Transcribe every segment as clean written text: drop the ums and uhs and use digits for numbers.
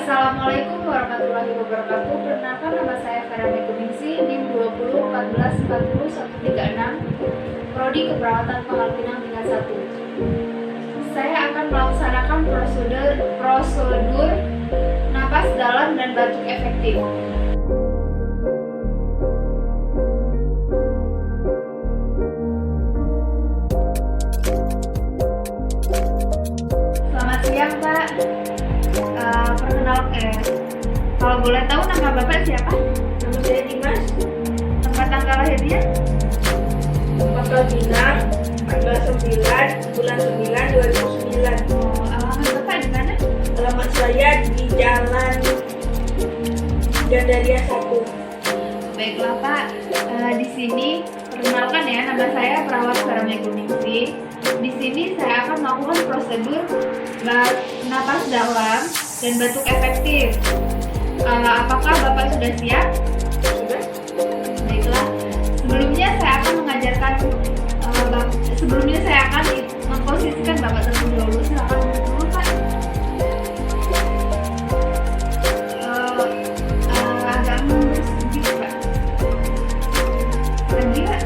Assalamualaikum warahmatullahi wabarakatuh. Perkenalkan, nama saya Vera Meguningsi, NIM 2014404136, Prodi Keperawatan Pangkal Pinang tingkat 1. Saya akan melaksanakan prosedur napas dalam dan batuk efektif. Selamat siang, Pak. Kalau boleh tahu nama Bapak siapa? Nama saya Dimas. Tempat tanggal lahirnya? Pangkal Pinang, tanggal 9 bulan 9 2009. Alamat Bapak di mana? Alamat saya di Jalan Gandaria 1. Baiklah, Pak. Di sini perkenalkan ya, nama saya Perawat Vera Meguningsi. Di sini saya akan melakukan prosedur napas dalam dan batuk efektif. Apakah Bapak sudah siap? Sudah? Baiklah. Sebelumnya saya akan memposisikan Bapak terlebih dahulu. Silakan dulu, Pak. Agak mundur sedikit, Pak. Lagi, Pak.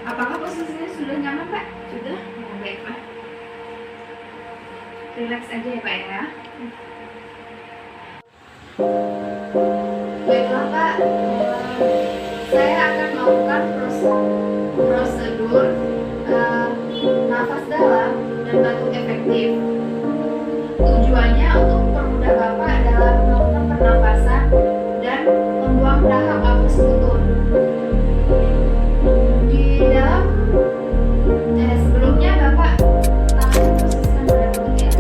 Apakah posisinya sudah nyaman, Pak? Sudah? Baik, Pak. Relax aja ya, Pak ya. Baiklah, Pak. Saya akan melakukan prosedur nafas dalam dan batuk efektif. Tujuannya untuk mempermudah Bapak dalam melakukan pernafasan dan membuang dahak atau sekutu. Sebelumnya Bapak tangan posisikan pada perut ya.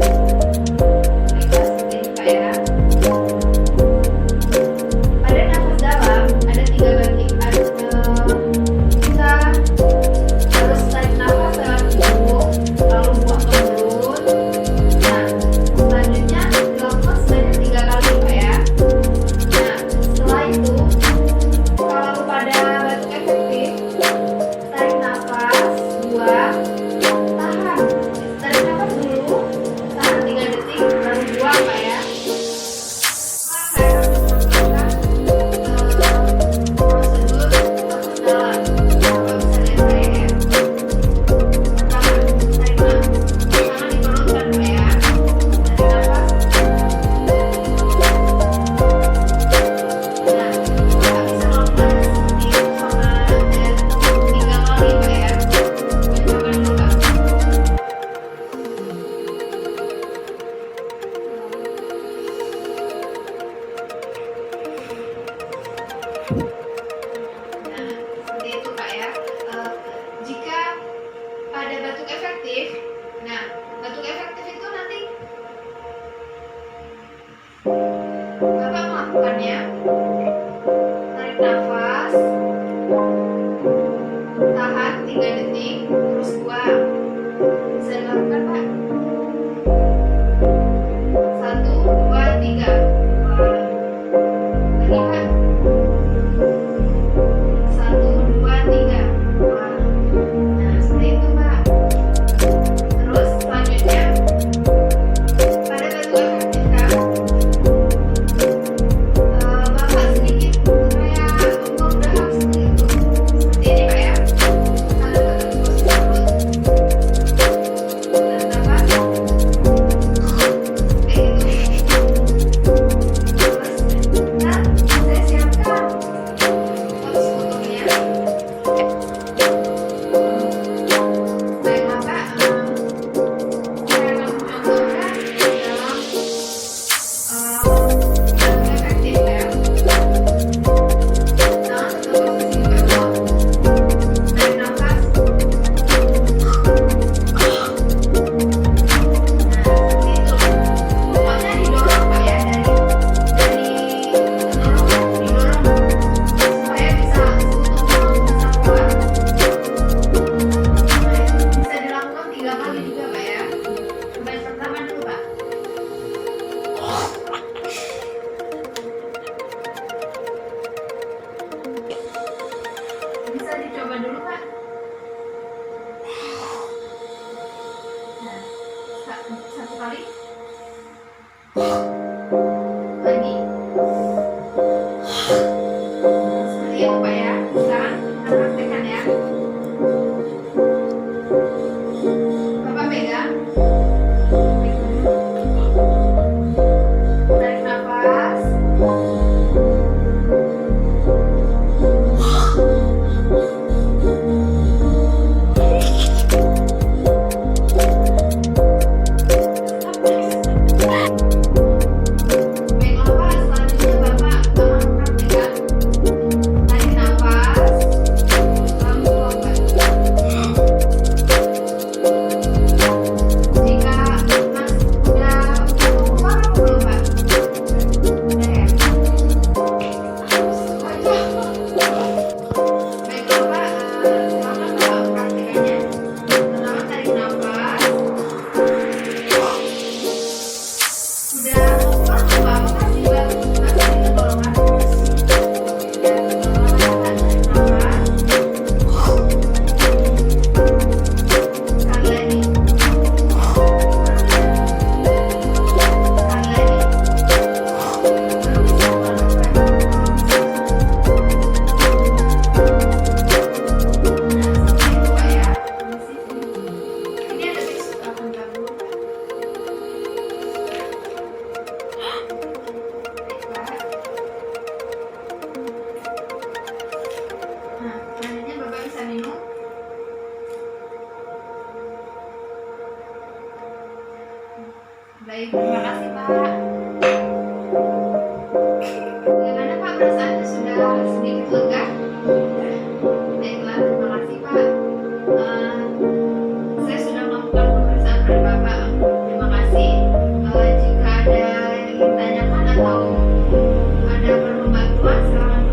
Baiklah, seperti ini, Pak ya. Pada nafas dalam ada 3 bagian. Kita harus tarik nafas lewat hidung, lalu buang ke mulut. Nah, selanjutnya dilakukan sebanyak 3 kali, Pak ya. Nah, setelah itu, kalau pada batuk efektif, tarik nafas, buang, tahan. Tarik nafas dulu, tahan 3 detik, baru buang, Pak ya. Saya akan melakukan prosedur nafas dalam. Bapak bisa lihat saya ya. Pertama, tarik nafas. Tangan diperlukan, Pak ya. Tarik nafas. Nah, Bapak bisa melakukan seperti itu selama 3 kali, Pak ya. Coba dulu, Pak. Nah, seperti itu, Pak ya. Jika pada batuk efektif, batuk efektif itu nanti Bapak melakukannya, tarik nafas, tahan 3 detik, terus buang. Bisa dilakukan, Pak. 1, 2, 3. Buang. Lagi, Pak.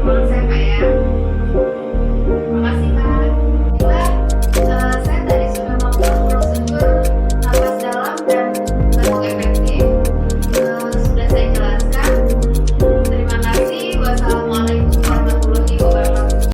ruangan saya Kak ya.